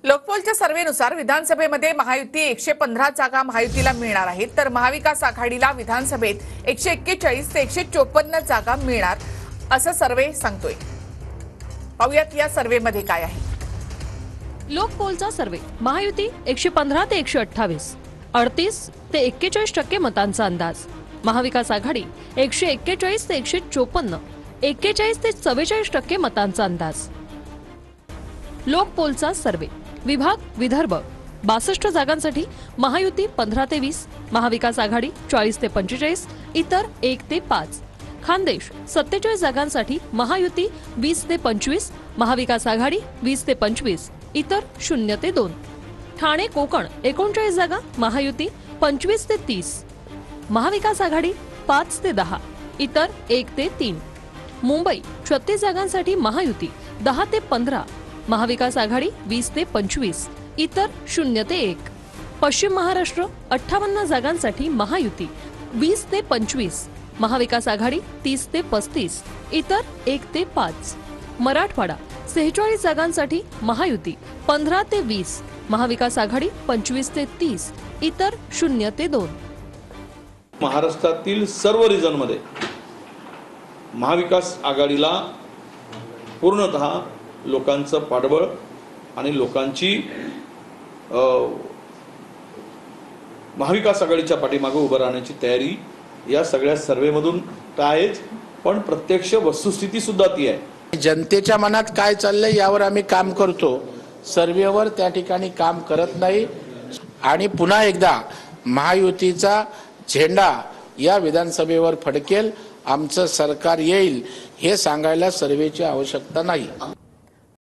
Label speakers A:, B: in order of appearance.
A: लोकपोलच्या सर्व्हेनुसार विधानसभेमध्ये महायुती 115 जागा महायुतीला मिळणार आहेत, तर महाविकास आघाडीला विधानसभेत 141 ते 154 जागा मिळणार असं सर्व्हे सांगतोय। पाहूयात या सर्व्हेमध्ये काय आहे।
B: लोकपोलचा सर्व्हे महायुती 115 ते 128, 38 ते 41% मतांचा अंदाज। महाविकास आघाडी 141 ते 154, 41 ते 44% मतांचा अंदाज। लोकपोलचा सर्व्हे विभाग विदर्भ 62 जागांसाठी महायुती 15 ते 20, महाविकास आघाडी 40 ते 45, इतर 1 ते 5। खानदेश 47 जागांसाठी महायुती 20 ते 25, महाविकास आघाडी 20 ते 25, इतर 0 ते 2। ठाणे कोकण 39 जागा महायुती 25 ते 30, महाविकास आघाडी 5 ते 10, इतर 1 ते 3। मुंबई 36 जागांसाठी महायुती 10 ते 15, महाविकास आघाडी 20 ते 25, इतर 0 ते 1। पश्चिम महाराष्ट्र 58 जागांसाठी महायुती 20 ते 25, महाविकास आघाडी 30 ते 35, इतर 1 ते 5। मराठवाडा 46 जागांसाठी महायुती 15 ते 20, महाविकास आघाडी 25 ते 30, इतर 0 ते 2।
C: महाराष्ट्रातील सर्व रिजनमध्ये महाविकास आघाडीला पूर्णतः लोकांचं पाठबळ आणि लोकांची महाविकास आघाडीच्या पाठीमागे उभं राहण्याची तयारी या सगळ्या सर्वेमधून आहेच, पण प्रत्यक्ष वस्तुस्थिती सुद्धा ती आहे।
D: जनतेच्या मनात काय चाललंय यावर आम्ही काम करतो, सर्वेवर त्या ठिकाणी काम करत नाही। आणि पुन्हा एकदा महायुतीचा झेंडा या विधानसभेवर फडकेल, आमचं सरकार येईल हे सांगायला सर्वेची आवश्यकता नाही।